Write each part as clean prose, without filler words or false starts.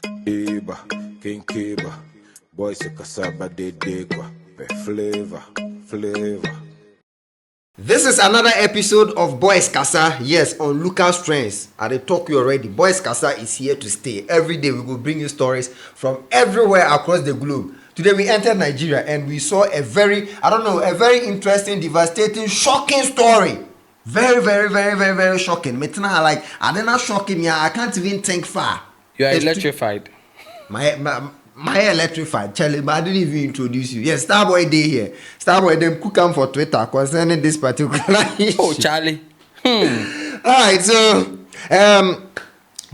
Iba, King Kiba, boys a cassava de degua, flavor. This is another episode of Boys Casa, yes, on Lucas Trendz. I talk you already. Boys Casa is here to stay. Every day we will bring you stories from everywhere across the globe. Today we entered Nigeria and we saw a very interesting, devastating, shocking story. Very shocking. I did not shocking. I can't even think far. You are electrified. My electrified, Charlie, but I didn't even introduce you. Yes, Starboy Day here. Starboy, them cook on for Twitter concerning this particular issue. Oh, Charlie. Alright, so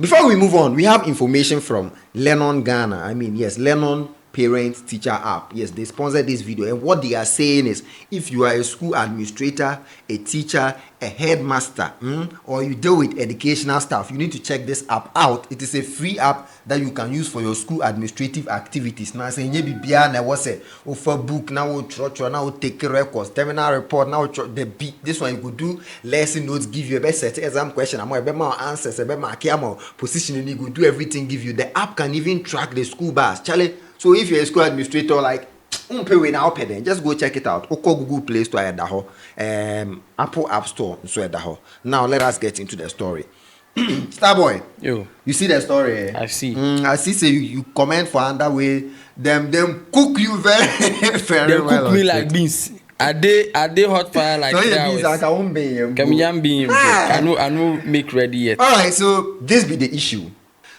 before we move on, we have information from Lennon Ghana. Lennon Parent Teacher App. Yes, they sponsored this video, and what they are saying is, if you are a school administrator, a teacher, a headmaster, or you deal with educational staff, you need to check this app out. It is a free app that you can use for your school administrative activities. Now, say for book now, now take records, terminal report now. This one you could do lesson notes, give you a best set exam question, more answers, more positioning. You could do everything, give you. The app can even track the school bus, Charlie. So if you're a school administrator, like just go check it out. Oko Google Play Store Apple App Store. Now let us get into the story. Starboy, you see the story? I see. I see. Say you comment for another way. Them cook you very they well. Cook me like beans. Are they hot fire like that? I know make ready yet. All right. So this be the issue.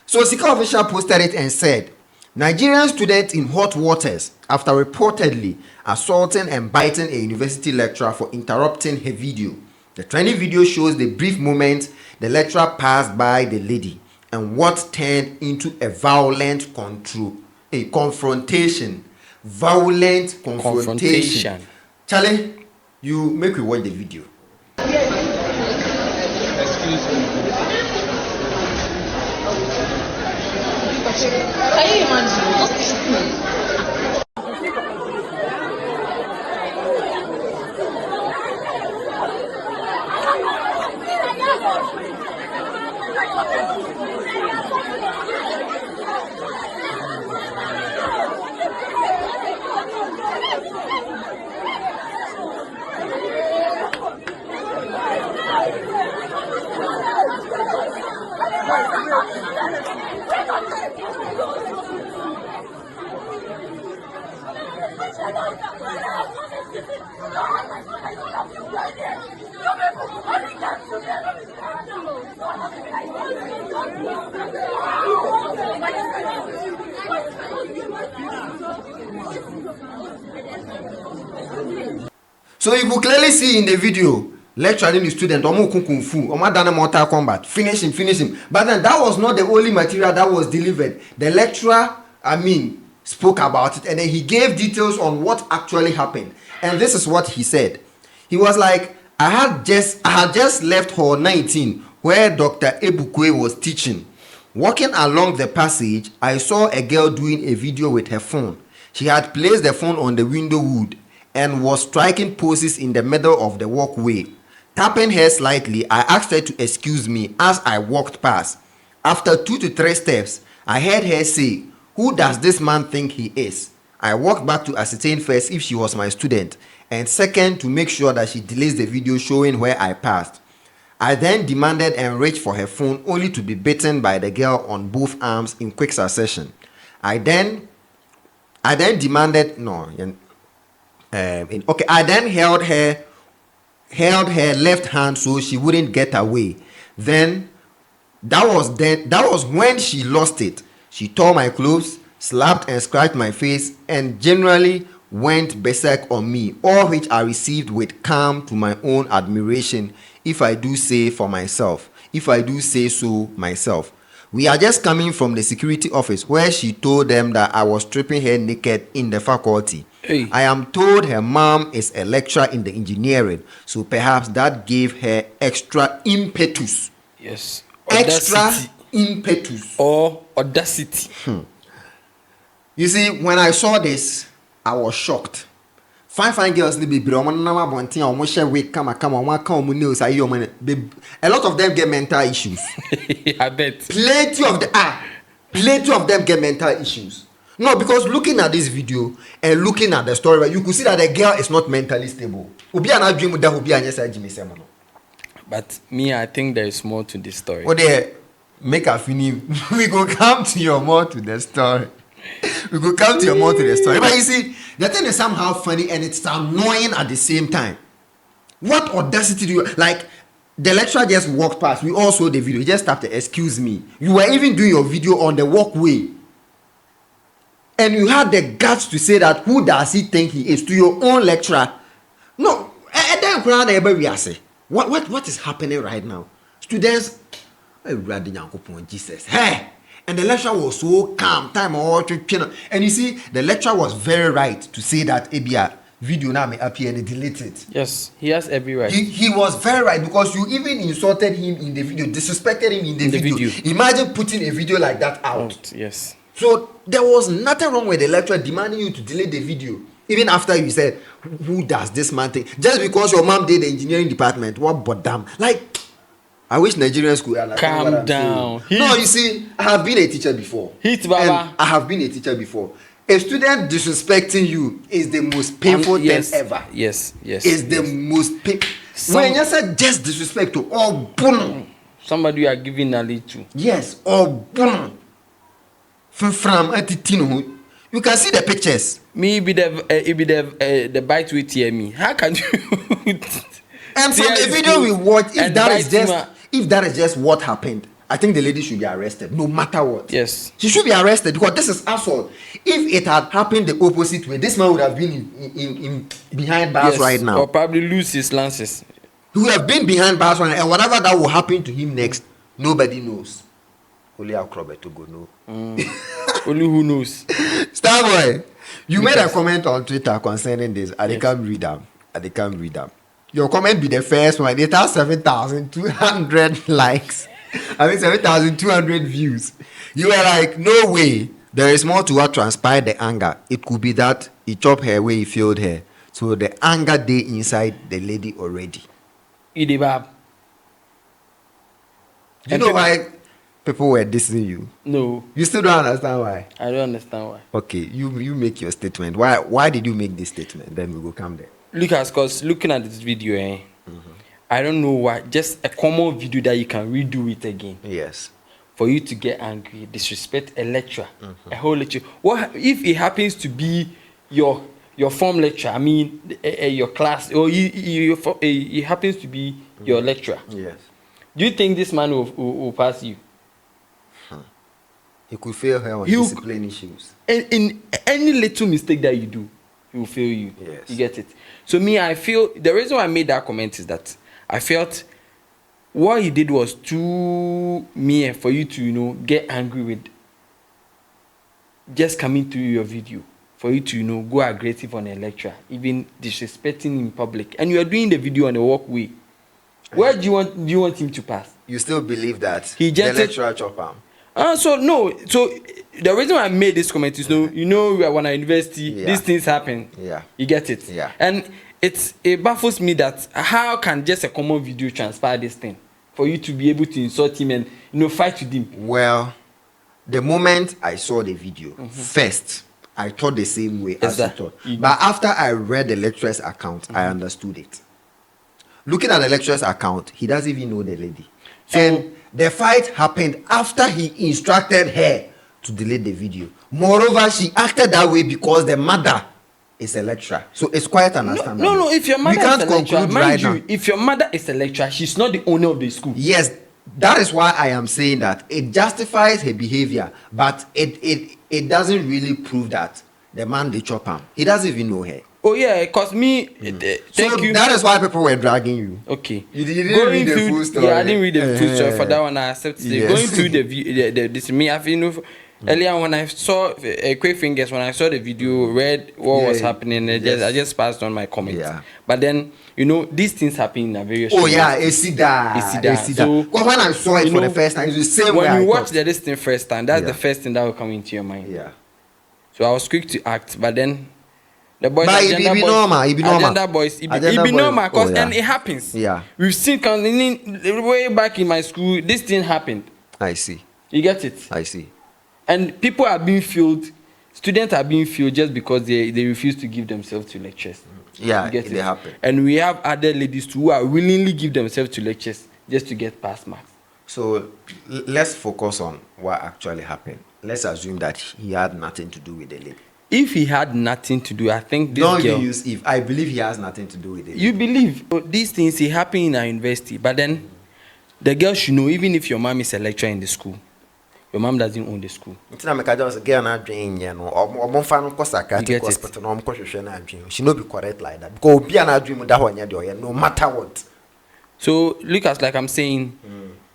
So Sika official posted it and said, Nigerian student in hot waters after reportedly assaulting and biting a university lecturer for interrupting her video. The trending video shows the brief moment the lecturer passed by the lady and what turned into a violent confrontation. Violent confrontation. Charlie, you make me watch the video. Excuse me. Can you imagine? So you could clearly see in the video, lecturing the student, kung fu, done Mortal Kombat, finish him. But then that was not the only material that was delivered. The lecturer, spoke about it, and then he gave details on what actually happened. And this is what he said. He was like, I had just left hall 19 where Dr. Ebukwe was teaching. Walking along the passage, I saw a girl doing a video with her phone. She had placed the phone on the window wood and was striking poses in the middle of the walkway. Tapping her slightly, I asked her to excuse me as I walked past. After 2 to 3 steps, I heard her say, "Who does this man think he is?" I walked back to ascertain first if she was my student, and second to make sure that she deletes the video showing where I passed. I then demanded and reached for her phone only to be bitten by the girl on both arms in quick succession. I then demanded I then held her left hand so she wouldn't get away. Then that was when she lost it. She tore my clothes, slapped and scratched my face, and generally went berserk on me, all which I received with calm to my own admiration, if I do say so myself. We are just coming from the security office where she told them that I was stripping her naked in the faculty. Hey. I am told her mom is a lecturer in the engineering, so perhaps that gave her extra impetus. Yes. Extra impetus. Or audacity. You see, when I saw this, I was shocked. Fine girls need be almost share weight come nails. A lot of them get mental issues. I bet. Plenty of Plenty of them get mental issues. No, because looking at this video and looking at the story, you could see that the girl is not mentally stable. But me, I think there is more to this story. What they make a finish? We go come to your more to the story. We go come to your more to the story. But you see, the thing is somehow funny and it's annoying at the same time. What audacity do you like? The lecturer just walked past. We all saw the video. He just tapped it. Excuse me. You were even doing your video on the walkway. And you had the guts to say that who does he think he is to your own lecturer? No. And then what is happening right now? Students, Jesus. Hey! And the lecturer was so calm. And you see, the lecturer was very right to say that Abia video now may appear and delete it. Yes, he has every right. He was very right because you even insulted him in the video, disrespected him in the video. Imagine putting a video like that out. Yes. So there was nothing wrong with the lecturer demanding you to delete the video. Even after you said, who does this man thing? Just because your mom did the engineering department, what but damn? Like, I wish Nigerian school calm down. No, you see, I have been a teacher before. Baba. I have been a teacher before. A student disrespecting you is the most painful thing ever. Yes. It's the most painful. When you say just disrespect to all boom. Somebody you are giving knowledge to. Yes, all boom. From you can see the pictures. Me be the bite with tear me. How can you? And from the video we watched, if that is just what happened, I think the lady should be arrested, no matter what. Yes, she should be arrested because this is assault. If it had happened the opposite way, this man would have been in behind bars right now, or probably lose his lances. He would have been behind bars right now, and whatever that will happen to him next, nobody knows. Only our club to go know. Only who knows. Starboy, you made a comment on Twitter concerning this. I can't read them. Your comment be the first one. It has 7,200 likes. I mean 7,200 views. You were like, no way. There is more to what transpired the anger. It could be that he chopped her where he filled her. So the anger day inside the lady already. Idibab. Do you know why people were dissing you? No. You still don't understand why? I don't understand why. Okay, you make your statement. Why did you make this statement? Then we will come there. Lucas, because looking at this video, I don't know why. Just a common video that you can redo it again. Yes. For you to get angry, disrespect a lecturer, a whole lecture. What if it happens to be your form lecturer? I mean, your class, or it happens to be your lecturer. Yes. Do you think this man will pass you? He could fail her on discipline issues. In any little mistake that you do, he will fail you. Yes. You get it? So me, I feel the reason why I made that comment is that I felt what he did was too mere for you to, get angry with just coming to your video. For you to, go aggressive on a lecturer, even disrespecting in public. And you are doing the video on the walkway. Where do you want him to pass? You still believe that the lecturer chop him? So the reason why I made this comment is we are when at university, these things happen. Yeah. You get it? Yeah. And it baffles me that how can just a common video transpire this thing for you to be able to insult him and fight with him? Well, the moment I saw the video, first I thought the same way as you thought. But after I read the lecturer's account, I understood it. Looking at the lecturer's account, he doesn't even know the lady. And the fight happened after he instructed her to delete the video. Moreover, she acted that way because the mother is a lecturer. So it's quite understandable. No. If your mother is a lecturer, mind you, if your mother is a lecturer, she's not the owner of the school. Yes, that is why I am saying that it justifies her behavior, but it doesn't really prove that the man they chop him. He doesn't even know her. Oh yeah, because me, thank you. That is why people were dragging you. Okay. You didn't read the full story. Yeah, I didn't read the full story. For that one, I accept it. Yes. Going through this me, I feel earlier when I saw quick fingers, when I saw the video, read what was happening, I just passed on my comments. Yeah. But then these things happen in a various. Oh yeah, Esida. So when I saw it for the first time, it's the same way. When you watch this thing first time, that's the first thing that will come into your mind. Yeah. So I was quick to act, but then. The boys, agenda boys, it be normal, because and it happens. Yeah, we've seen way back in my school, this thing happened. I see. You get it? I see. And people are being failed. Students are being failed just because they refuse to give themselves to lectures. Yeah, You get it happen. And we have other ladies too who are willingly give themselves to lectures just to get pass marks. So let's focus on what actually happened. Let's assume that he had nothing to do with the lady. If he had nothing to do, I think this Don't girl... even use if. I believe he has nothing to do with it. You believe these things they happen in our university, but then the girl should know, even if your mom is a lecturer in the school, your mom doesn't own the school. She no be correct like that because be an dream that one no matter what. So Lucas, like I'm saying,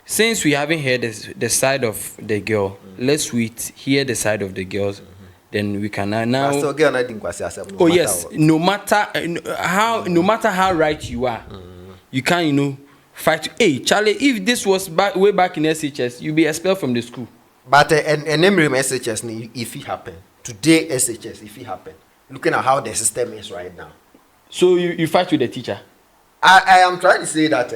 since we haven't heard the side of the girl, let's hear the side of the girls. Then we can now. So girl, I think oh yes, no matter how right you are, you can fight. Hey Charlie, if this was way back in SHS, you'll be expelled from the school. But an name SHS if it happen today, SHS if it happen, looking at how the system is right now. So you fight with the teacher. I am trying to say that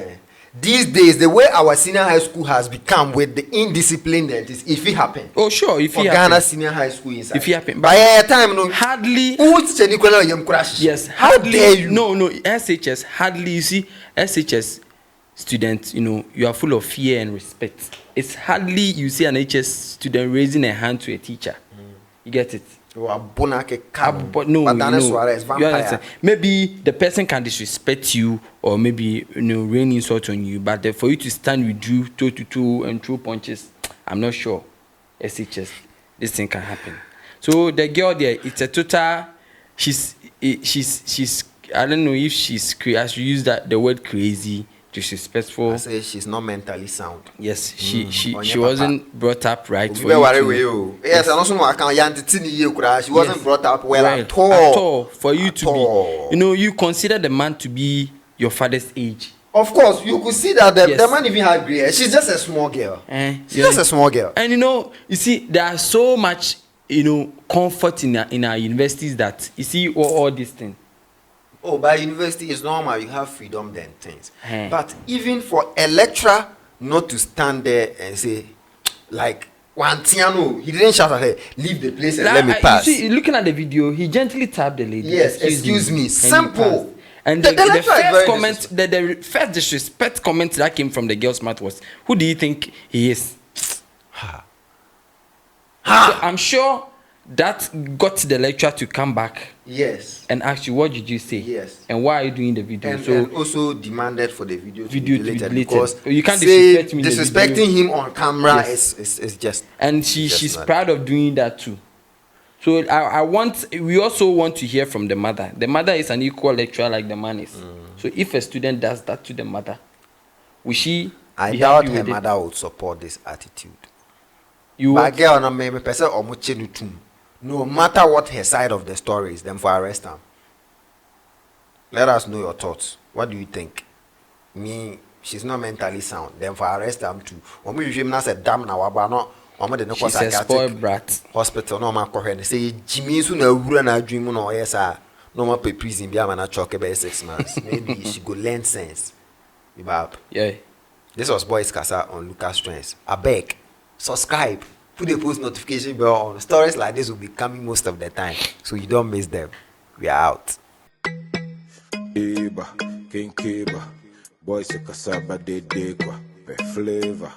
these days the way our senior high school has become with the indiscipline that is if it happen. Oh sure, if it Ghana happen. senior high school inside. If it happen, by a time no hardly. Yes, How dare you? No, SHS hardly. You see, SHS students, you are full of fear and respect. It's hardly you see an HS student raising a hand to a teacher. You get it? But no, you understand. Maybe the person can disrespect you or maybe rain insult on you, but for you to stand with you toe to toe and throw punches, I'm not sure. SHS, this thing can happen. So the girl there, it's a total. She's. I don't know if she's. I should use the word crazy. Disrespectful. I say she's not mentally sound. Yes, she wasn't brought up right. For you yes, and also she wasn't brought up well at all. For you to be, you consider the man to be your father's age. Of course, you could see that the man even had gray hair. She's just a small girl. She's just a small girl. And you see, there are so much comfort in our universities that you see all these things. Oh, by university is normal. You have freedom then things. But even for a lecturer not to stand there and say, like, Wantiano, he didn't shout at her, leave the place and let me pass. You see, looking at the video, he gently tapped the lady. Yes, excuse me. Simple. And the first comment, the first disrespect comment that came from the girl's mouth was, who do you think he is? So I'm sure that got the lecturer to come back. Yes. And ask you, what did you say? Yes. And why are you doing the video? And also demanded for the video to be deleted because you can't disrespect me. Disrespecting him on camera is just. And she's proud of doing that too. So we also want to hear from the mother. The mother is an equal lecturer like the man is. So if a student does that to the mother, will she? I doubt her mother would support this attitude. No matter what her side of the story is, then for arrest her. Let us know your thoughts. What do you think? Me, she's not mentally sound. Then for arrest her too. She's a spoiled brat. Hospital no man correct. Say Jimmy soon a run a dream no yes sir. No man pay prison be man chalk about 6 months. Maybe she go learn sense. Yeah. This was Boys Casa on Lucas Trendz. I beg, subscribe, put the post notification bell on. Stories like this will be coming most of the time, so you don't miss them. We are out. King Kiba, Boys Casa, but they dig flavor.